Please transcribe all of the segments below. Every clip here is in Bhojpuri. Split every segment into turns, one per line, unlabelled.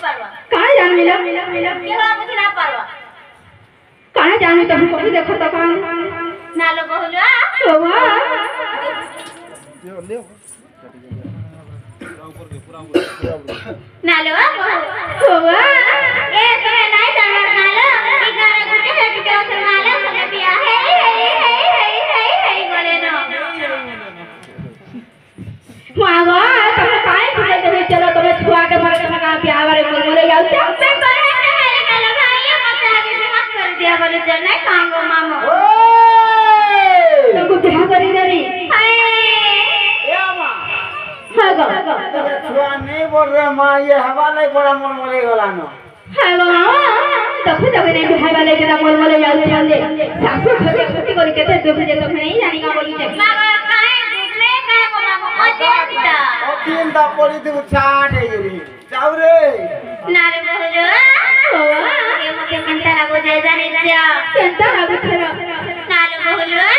कहाँ जान मिला कहाँ जान तो कभी देखो तो कहाँ
नालो बहुलवा नालो
होवा
ए तुम्हें नहीं जाना नालो ई गाना गुटे है कि उसे नालो सने बिया है बोले नो
मावा तुम काहे खुदे देवे चलो तुम्हें छुआ के मारे तुम कहां पे आवारे बोले जाओ
मैं करे है नालो भाई मत आगे से मत कर दिया बोले चल नहीं कांगो मामा
तुमको बियाह करी दरी
हाय
हागो
छुआ नहीं बोल रहे मां ये हवा नहीं पड़ा मन मोले गलानो
हागो देखो जब नहीं बियाह वाले जरा बोले जाओ चले सासू छोटी छोटी करके केते दुख जे तो नहीं जानी का बोली छे
मामा काहे दूसरे काहे को मामा अजीता
तीन दा पड़ी तू चाट है ये जाऊ रे
नारे बहुलवा ये मते चिंता लागो जाय जाने जा
चिंता लागो छरा
नारे बहुलवा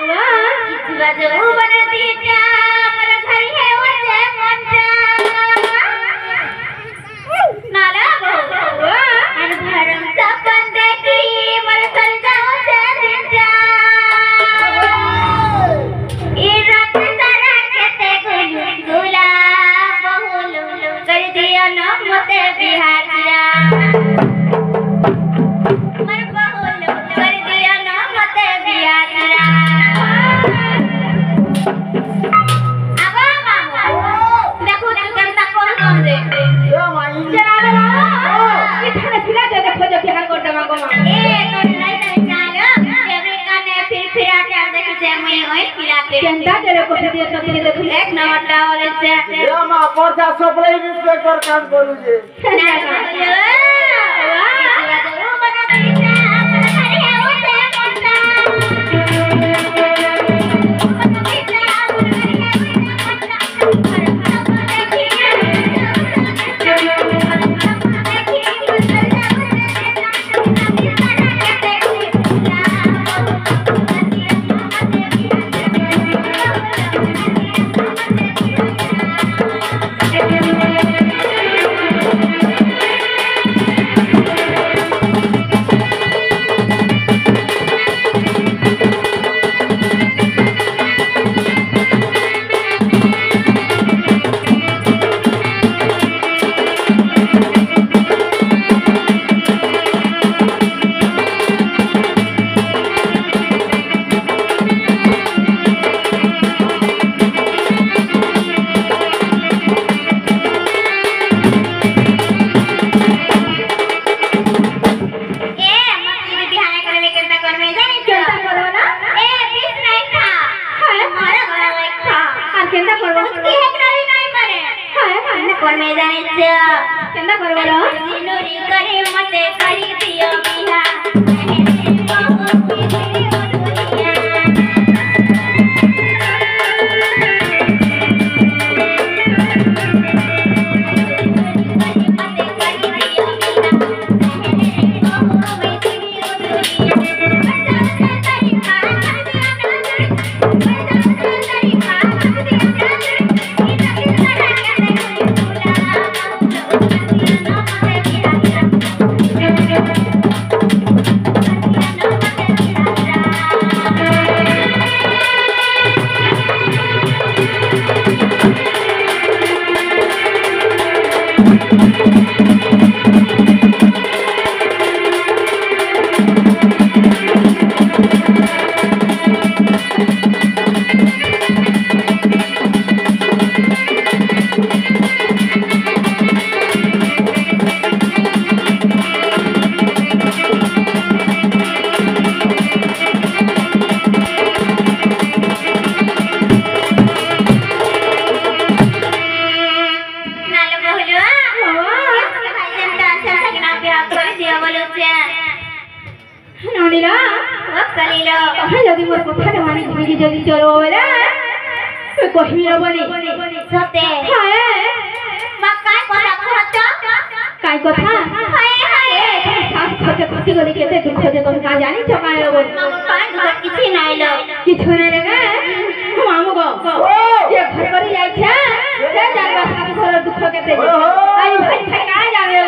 वाह इतवा जो बना दीटा पर घर है वो जे मनटा नारे बहुलवा अन भरम सपन देखी मर चल जाओ से दीटा ई रात तारा केते गुला बहुलु कर दिया न मते बिहारिया मर बहुलु कर दिया न मते बिहारिया आवा मामा देखो तू केनता कोन रे
ये माई
जरा ई थाने फिरा दे देखो जब बियाह कर देवा को मां
ए तो नहीं तो चाल अमेरिका ने फिर आके देखि जे मैं ओइ फिराते
चिंता करे को दिए तो तेरे देख
एक नवटा वाले से
ये मां पर्चा सप्लाई इंस्पेक्टर काम करू जे
ना वाह जरूर बना दीटा अपन घर है वो से मनता
केंदा करबो
दिलोरी करे मते करी दियो बिहा
नोनीला
कलीलो
कहाँ लगी मोर कोठा के मानी घुरी जल्दी चलो बेला मैं कोही बनी
सते
हाय
मकाई कोठा कोठा
काय कथा
हाय हाय
सास खोटे खोटी गली केते दुख जे तुम का जानी चकाय लो
पांच दुख किछि नाही लो
किछु नै लगे मामू गो ये घर पर जाई छे से जानबा सास घर दुख केते आई भाई का जाने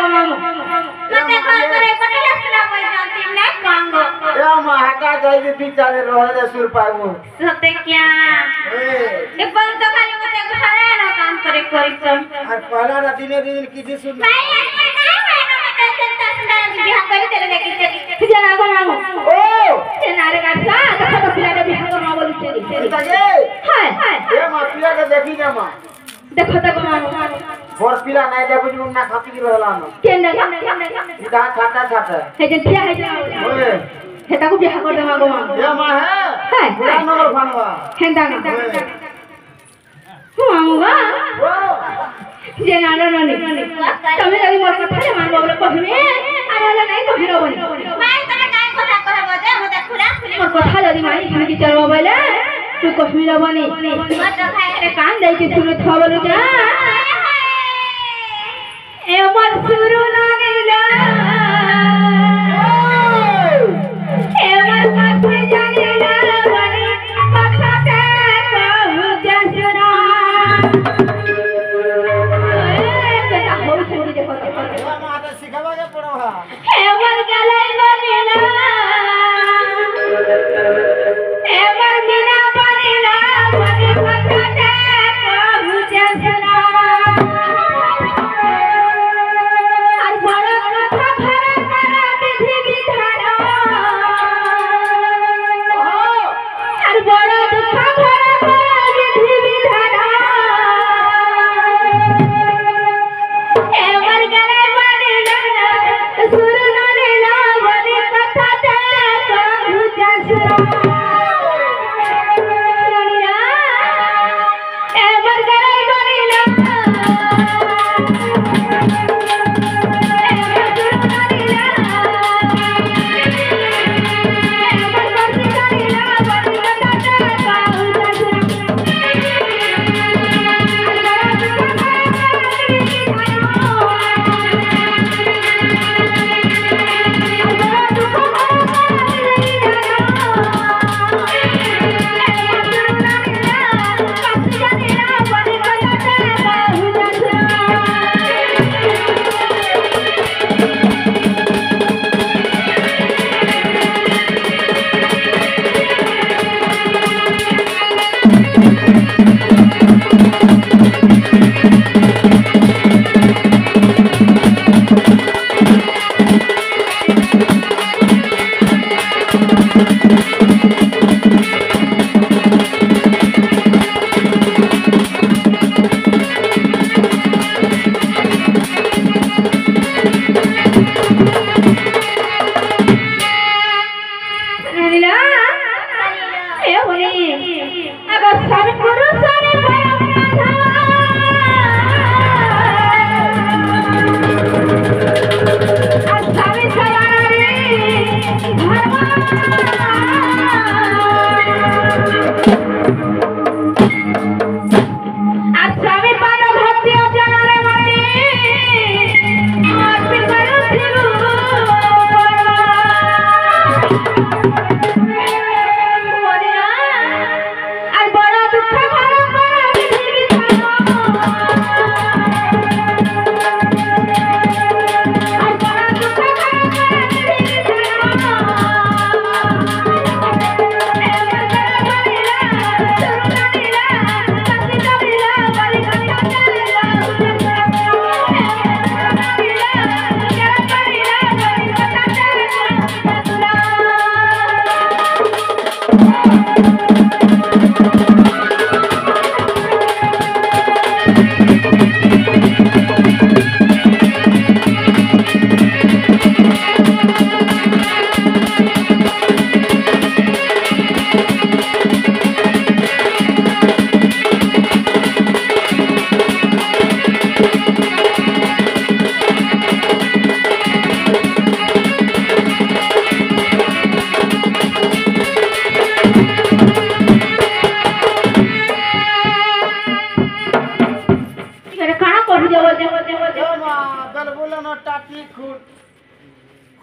चाले रोहले दे सुर पाइबो
सते क्या ए बंद तो खाली मते घरे ना काम करे करी तो
और पहला रात दिन किसी सुन
भाई आज मैं नहीं ना मते जनता सुंदर बियाह करे तेरे देखि चली
जना को मामू
ओ
ते नारे गाछा देखो तो पिला के बियाह करवा बोली चली
तगे
हाय
ए माफिया के देखी ना मां
देखो तो मामू
बोर पिला नहीं देखो जो ना खाती रहला न
केंदा
इदा छाटा
हे जे थिया है
ओए
हेता को बियाह कर देवा गो मामू
ये मां है पूरा नंबर फनवा
हेंदा मामू वा
ओ
जे नाना ननी तमे जदी मोर कथा रे मान बाबू कहबे आरे नहीं कहिरो बनी
भाई तने काय কথা कहबो दे मते खुला खुली
मोर कथा जदी मानी खान की चलबो बोले तू कहिरो बनी
मत भाई
अरे कान दई के सुनो थबलु जा ए मोर सुरु नानीला ए मोर काथे जानीला बनी कथा ते कहू जसरा बेटा हो छोड़ी देखो
ये मां तो सिखावा के पड़वा
ए मोर गले बनीला ए मोर मीना बनीला बनी कथा ते कहू जसरा আর বড় কথা ভরা করা বিধি বিধান আর বড় দুঃখ ভরা করা বিধি বিধান এবার গলে বলিল সুর নলিল বলি কথাতে কহু জসরা এবার গলে বলিল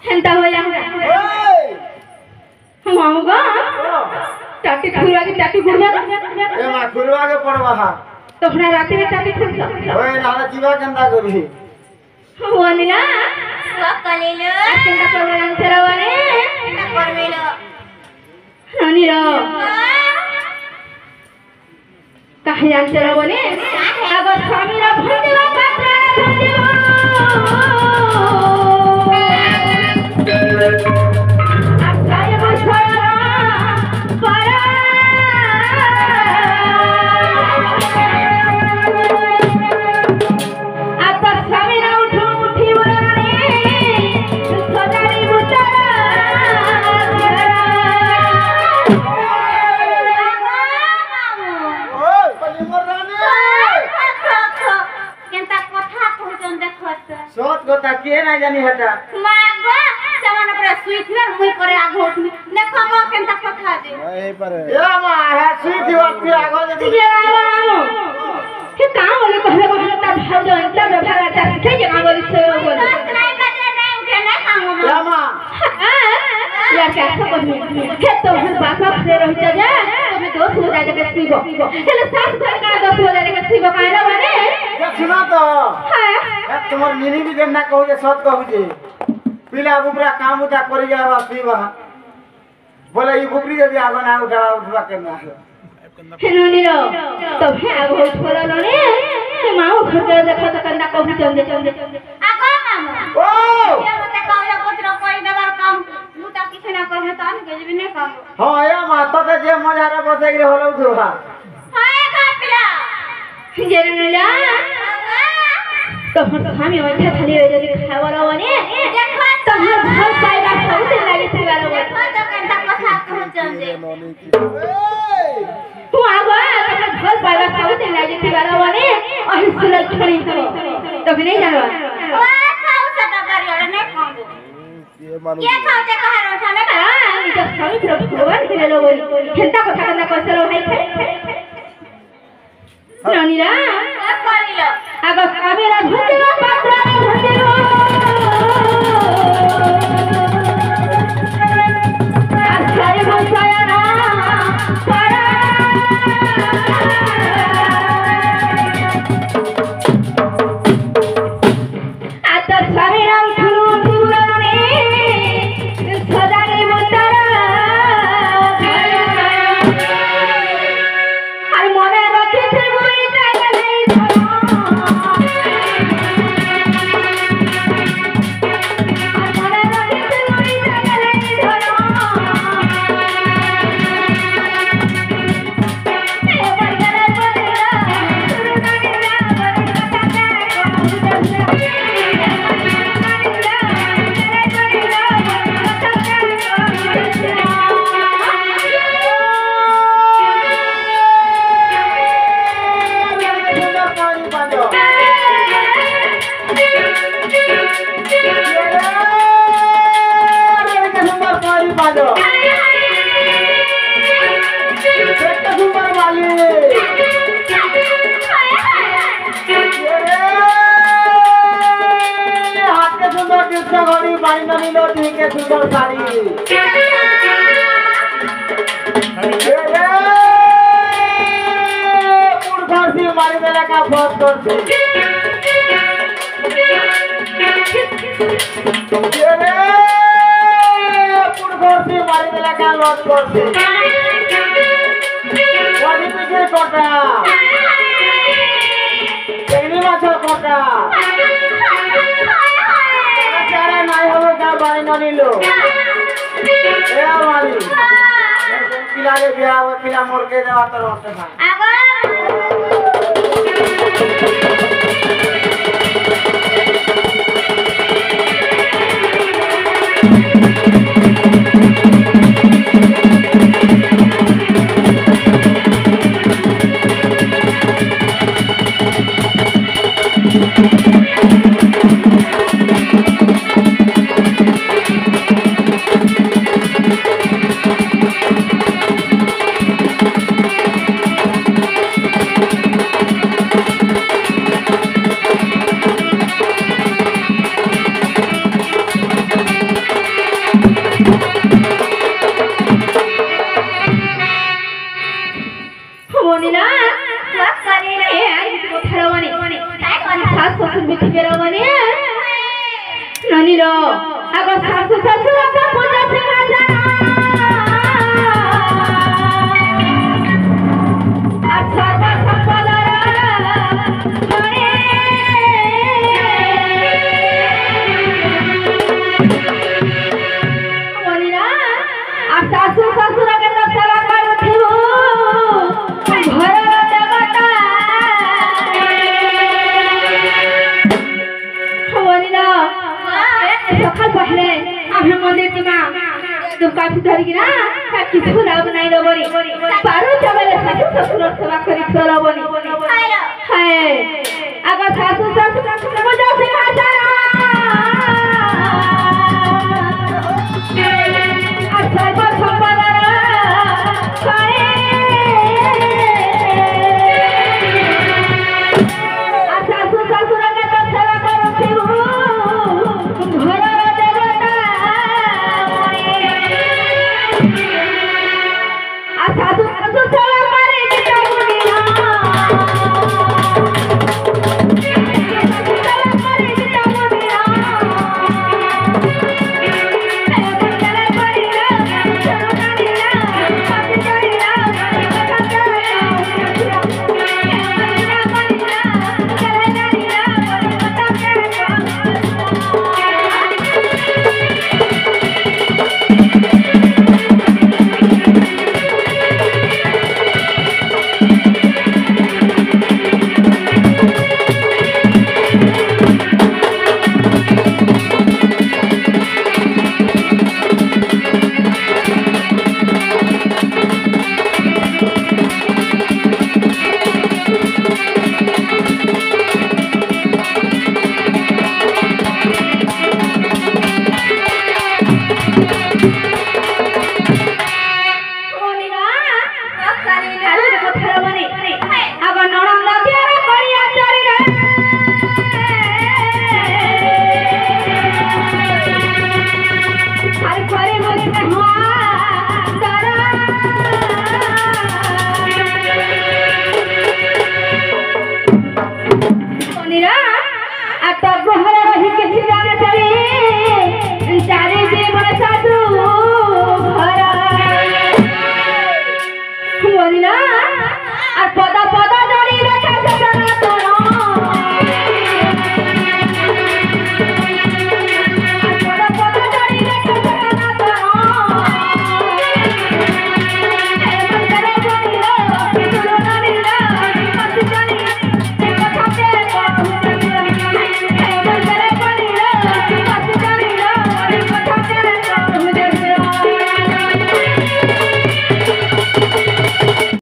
हेंता हो जा माऊगा टाटी खुरवा के टाटी गुड़िया
ए मा खुरवा के पड़वा हा
तो अपना रात में टाटी खुर
ओए नाला जीवा केंदा करी
वनिला
कलिलो
केंदा करवान चरावाने
केंदा करवेलो
ननीर कहे जानते रहो बने अगर स्वामी रा भंदेवा पात्रा भंदेवा आसाय बसरा पारा आता स्वामी रा उठी बोलाने सदारी बुतारा
सोच गोता के ना जानी हटा
मागो समान पर सुई थी मुई करे आगो उठनी देखो मो केनता कथा दे
ए पर ए मा है सुई थी वक्त आगो दे
ये आलो के काम वाले कहले कहता भाव जो अंता व्यवहार आता के जगह बोली छे बोल
नहीं बजे नहीं उठे नहीं खाऊं
ए मा
यार क्या कहबी के तो हम बापा से रह जा तुम्हें दोस्त हो जाए के सीबो चलो सास घर का दोस्त हो जाए के सीबो कायला बने
ये सुना तो
हां
ए तुम्हार मिनी भी ना कहू जे सत कहू जे पिला बुबरा काम उठा करी जावा सीबा बोले ई बुबरी जदी आगो ना उठवा के ना
हेनोनीरो तो है आगो छोरा लोने माओ खटे देखो तो कंदा कहू चंदे
आगो मामू
ओ
ये मते कहू या पुत्र कोई देवर काम मुता किछ ना कहे त न के भी नहीं काम
हां ए मा तो जे मजा रे बसे रे होलो दुहा
हाय कापिला
जेरनला तो हामी मध्य खाली रह जदी खावर वने
देखो
तो हर घर पाइबा बहुत लागे थी वाला
देखो तो केनता कथा कहू चंदे
तू आवा तो घर पाइबा बहुत लागे थी वाला वने अहि सुलल छड़ी तो नहीं जानवा
ओ खाऊ सटा करियो नहीं खाऊ ये खाऊ ते कहा रोठा में
हां नि तो स्वामी प्रभु भगवान के लो बोली खेलता कथा करना कसरो भाई खाई ननीरा
करिलो
आगो कामेरा भंदेवा पात्रा भंदेवा आसाय बसया ना पारा आता स्वामीरा उठी बोलाने सदारे बोतारा আর মনে রাখিতে বই টাইলে আর মনে রাখিতে বই টাইলে ধরো এ বলগরে বলরা শুরু করিলা
सुंदर साड़ी मारी देला का बहुत करते मारी देला का लॉट करते वाली पीछे कोटा टेंगनी माछर कोटा चारा नहीं होवे का बाई न नीलो ए वाली पिला रे बिया पिला मोर के देवा तो रोटे भाई ननीरो अगर सासु ससुर का पूजा से ना जाना
সকাল পহলে আমি মন্দির দিমা দুকাঠি ধরি না কিছু লাভ নাই রবনি পারো যাবে শাশু শ্বশুর সেবা করি চলবনি হ্যাঁ আগা শাশু শ্বশুর মজা সে আচার